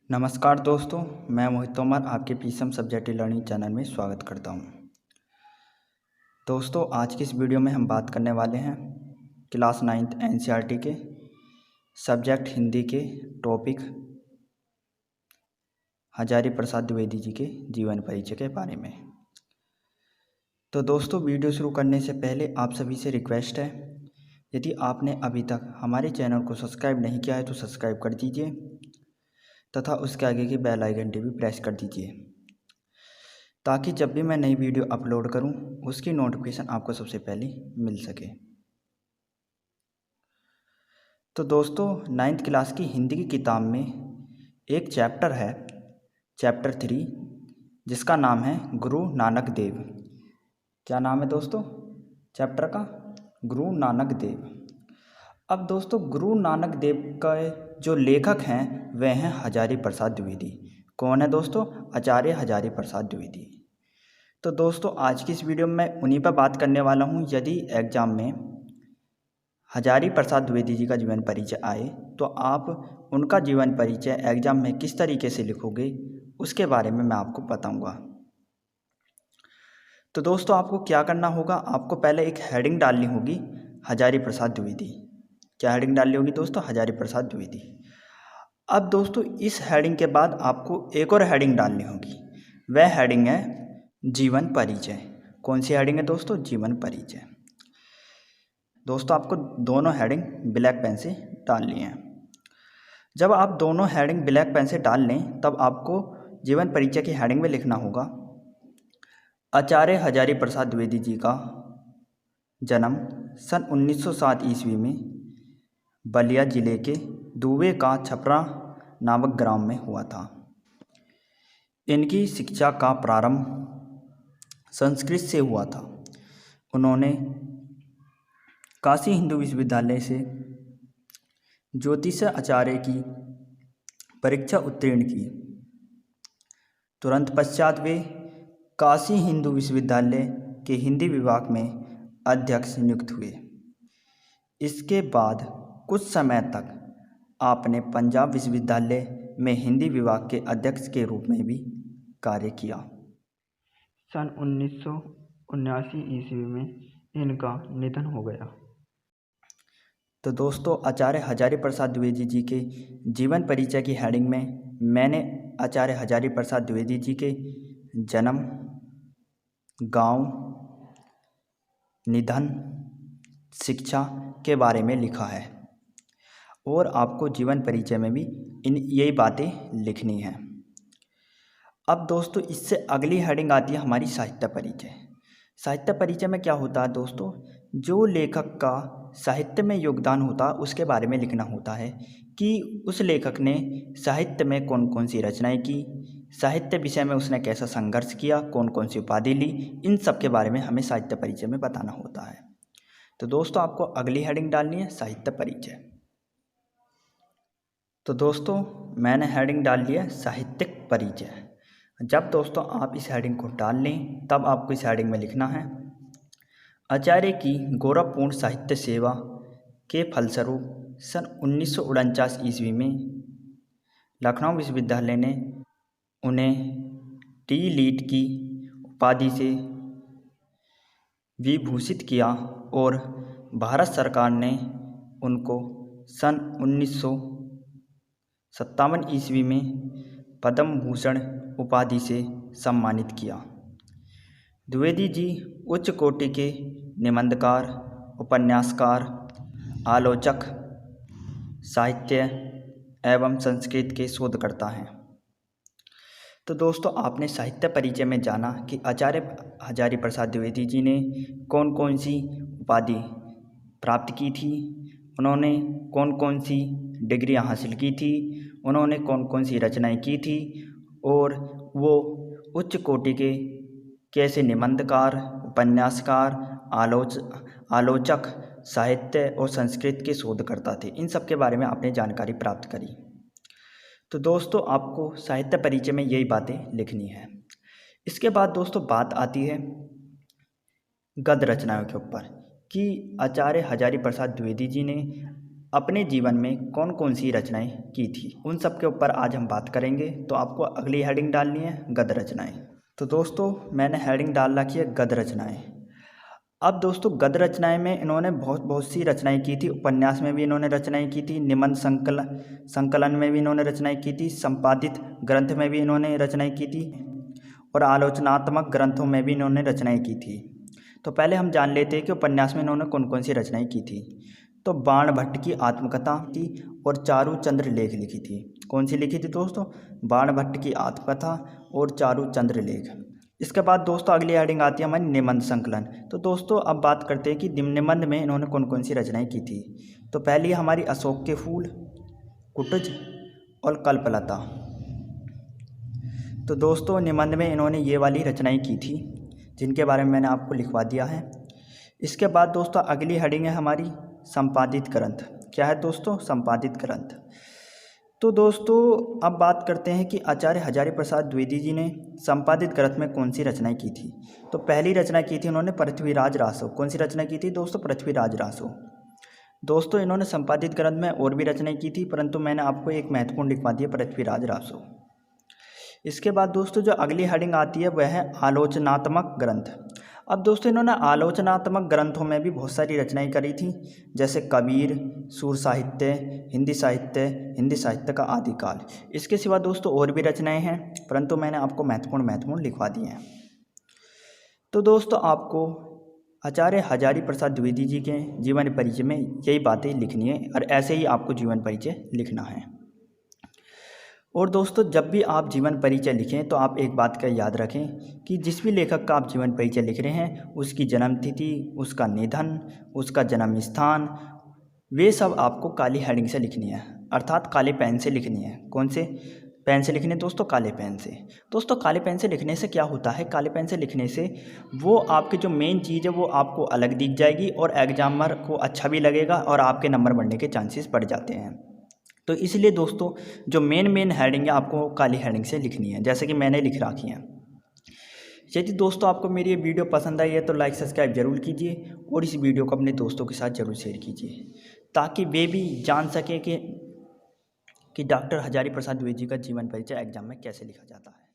नमस्कार दोस्तों, मैं मोहित तोमर आपके पीसम सब्जेक्ट लर्निंग चैनल में स्वागत करता हूं। दोस्तों, आज की इस वीडियो में हम बात करने वाले हैं क्लास 9th एनसीईआरटी के सब्जेक्ट हिंदी के टॉपिक हजारी प्रसाद द्विवेदी जी के जीवन परिचय के बारे में। तो दोस्तों, वीडियो शुरू करने से पहले आप सभी से रिक्वेस्ट है, यदि आपने अभी तक हमारे चैनल को सब्सक्राइब नहीं किया है तो सब्सक्राइब कर दीजिए तथा उसके आगे की बेल आइकन भी प्रेस कर दीजिए ताकि जब भी मैं नई वीडियो अपलोड करूं उसकी नोटिफिकेशन आपको सबसे पहले मिल सके। तो दोस्तों, 9th क्लास की हिंदी की किताब में एक चैप्टर है, चैप्टर 3, जिसका नाम है गुरु नानक देव। क्या नाम है दोस्तों चैप्टर का? गुरु नानक देव। अब दोस्तों, गुरु नानक देव का जो लेखक हैं वह हैं हजारी प्रसाद द्विवेदी। कौन है दोस्तों? आचार्य हजारी प्रसाद द्विवेदी। तो दोस्तों, आज की इस वीडियो में मैं उन्हीं पर बात करने वाला हूं। यदि एग्जाम में हजारी प्रसाद द्विवेदी जी का जीवन परिचय आए तो आप उनका जीवन परिचय एग्जाम में किस तरीके से लिखोगे उसके बारे में मैं आपको बताऊंगा। तो दोस्तों, आपको क्या करना होगा, आपको पहले एक हेडिंग डालनी होगी, हजारी प्रसाद द्विवेदी। क्या हेडिंग डालनी होगी दोस्तों? हजारी प्रसाद द्विवेदी। अब दोस्तों, इस हेडिंग के बाद आपको एक और हेडिंग डालनी होगी, वह हेडिंग है जीवन परिचय। कौन सी हेडिंग है दोस्तों? जीवन परिचय। दोस्तों, आपको दोनों हेडिंग ब्लैक पेन से डालनी है। जब आप दोनों हेडिंग ब्लैक पेन से डाल लें तब आपको जीवन परिचय की हेडिंग में लिखना होगा, आचार्य हजारी प्रसाद द्विवेदी जी का जन्म सन 1907 ईस्वी में बलिया जिले के दुबे का छपरा नामक ग्राम में हुआ था। इनकी शिक्षा का प्रारंभ संस्कृत से हुआ था। उन्होंने काशी हिंदू विश्वविद्यालय से ज्योतिष आचार्य की परीक्षा उत्तीर्ण की। तुरंत पश्चात वे काशी हिंदू विश्वविद्यालय के हिंदी विभाग में अध्यक्ष नियुक्त हुए। इसके बाद कुछ समय तक आपने पंजाब विश्वविद्यालय में हिंदी विभाग के अध्यक्ष के रूप में भी कार्य किया। सन 1979 ईस्वी में इनका निधन हो गया। तो दोस्तों, आचार्य हजारी प्रसाद द्विवेदी जी के जीवन परिचय की हेडिंग में मैंने आचार्य हजारी प्रसाद द्विवेदी जी के जन्म, गांव, निधन, शिक्षा के बारे में लिखा है और आपको जीवन परिचय में भी यही बातें लिखनी हैं। अब दोस्तों, इससे अगली हेडिंग आती है हमारी साहित्य परिचय। साहित्य परिचय में क्या होता है दोस्तों? जो लेखक का साहित्य में योगदान होता है उसके बारे में लिखना होता है कि उस लेखक ने साहित्य में कौन कौन सी रचनाएं की, साहित्य विषय में उसने कैसा संघर्ष किया, कौन कौन सी उपाधि ली, इन सब के बारे में हमें साहित्य परिचय में बताना होता है। तो दोस्तों, आपको अगली हेडिंग डालनी है साहित्य परिचय। तो दोस्तों, मैंने हेडिंग डाल लिया साहित्यिक परिचय। जब दोस्तों आप इस हेडिंग को डाल लें तब आपको इस हेडिंग में लिखना है, आचार्य की गौरवपूर्ण साहित्य सेवा के फलस्वरूप सन 1949 ईस्वी में लखनऊ विश्वविद्यालय ने उन्हें टी लीट की उपाधि से विभूषित किया और भारत सरकार ने उनको सन 1957 ईस्वी में पद्म भूषण उपाधि से सम्मानित किया। द्विवेदी जी उच्च कोटि के निबंधकार, उपन्यासकार, आलोचक, साहित्य एवं संस्कृत के शोधकर्ता हैं। तो दोस्तों, आपने साहित्य परिचय में जाना कि आचार्य हजारी प्रसाद द्विवेदी जी ने कौन कौन सी उपाधि प्राप्त की थी, उन्होंने कौन कौन सी डिग्रियां हासिल की थी, उन्होंने कौन कौन सी रचनाएं की थी और वो उच्च कोटि के कैसे निबंधकार, उपन्यासकार, आलोचक, साहित्य और संस्कृत के शोधकर्ता थे। इन सब के बारे में आपने जानकारी प्राप्त करी। तो दोस्तों, आपको साहित्य परिचय में यही बातें लिखनी है। इसके बाद दोस्तों बात आती है गद्य रचनाओं के ऊपर कि आचार्य हजारी प्रसाद द्विवेदी जी ने अपने जीवन में कौन कौन सी रचनाएं की थी, उन सब के ऊपर आज हम बात करेंगे। तो आपको अगली हेडिंग डालनी है गद्य रचनाएं। तो दोस्तों मैंने हेडिंग डाल रखी है गद्य रचनाएं। अब दोस्तों गद्य रचनाएं में इन्होंने बहुत सी रचनाएं की थी। उपन्यास में भी इन्होंने रचनाएं की थी, निबंध संकलन में भी इन्होंने रचनाएं की थी, संपादित ग्रंथ में भी इन्होंने रचनाएं की थी और आलोचनात्मक ग्रंथों में भी इन्होंने रचनाएं की थी। तो पहले हम जान लेते हैं कि उपन्यास में इन्होंने कौन कौन सी रचनाएं की थी। तो बाण भट्ट की आत्मकथा थी और चारु चंद्र लेख लिखी थी। कौन सी लिखी थी दोस्तों? बाण भट्ट की आत्मकथा और चारु चंद्र लेख। इसके बाद दोस्तों अगली हेडिंग आती है हमारी निबंध संकलन। तो दोस्तों अब बात करते हैं कि निबंध में इन्होंने कौन कौन सी रचनाएं की थी। तो पहली हमारी अशोक के फूल, कुटज और कल्पलता। तो दोस्तों निबंध में इन्होंने ये वाली रचनाएं की थी जिनके बारे में मैंने आपको लिखवा दिया है। इसके बाद दोस्तों अगली हेडिंग है हमारी संपादित ग्रंथ। क्या है दोस्तों? संपादित ग्रंथ। तो दोस्तों अब बात करते हैं कि आचार्य हजारी प्रसाद द्विवेदी जी ने संपादित ग्रंथ में कौन सी रचनाएं की थी। तो पहली रचना की थी उन्होंने पृथ्वीराज रासो। कौन सी रचना की थी दोस्तों? पृथ्वीराज रासो। दोस्तों इन्होंने संपादित ग्रंथ में और भी रचनाएं की थी, परंतु मैंने आपको एक महत्वपूर्ण लिखवा दी है, पृथ्वीराज रासो। इसके बाद दोस्तों जो अगली हेडिंग आती है वह है आलोचनात्मक ग्रंथ। अब दोस्तों इन्होंने आलोचनात्मक ग्रंथों में भी बहुत सारी रचनाएं करी थी, जैसे कबीर, सूर साहित्य, हिंदी साहित्य का आदिकाल। इसके सिवा दोस्तों और भी रचनाएं हैं, परंतु मैंने आपको महत्वपूर्ण लिखवा दी हैं। तो दोस्तों आपको आचार्य हजारी प्रसाद द्विवेदी जी के जीवन परिचय में यही बातें लिखनी है और ऐसे ही आपको जीवन परिचय लिखना है। और दोस्तों जब भी आप जीवन परिचय लिखें तो आप एक बात का याद रखें कि जिस भी लेखक का आप जीवन परिचय लिख रहे हैं उसकी जन्मतिथि, उसका निधन, उसका जन्म स्थान, वे सब आपको काली हेडिंग से लिखनी है, अर्थात काले पेन से लिखनी है। कौन से पेन से लिखने दोस्तों? काले पेन से। दोस्तों काले पेन से लिखने से क्या होता है? काले पेन से लिखने से वो आपकी जो मेन चीज़ है वो आपको अलग दिख जाएगी और एग्जामर को अच्छा भी लगेगा और आपके नंबर बढ़ने के चांसेस बढ़ जाते हैं। तो इसलिए दोस्तों जो मेन हेडिंग है आपको काली हेडिंग से लिखनी है, जैसे कि मैंने लिख रखी हैं। यदि दोस्तों आपको मेरी ये वीडियो पसंद आई है तो लाइक सब्सक्राइब जरूर कीजिए और इस वीडियो को अपने दोस्तों के साथ जरूर शेयर कीजिए, ताकि वे भी जान सकें कि डॉक्टर हजारी प्रसाद द्विवेदी जी का जीवन परिचय एग्जाम में कैसे लिखा जाता है।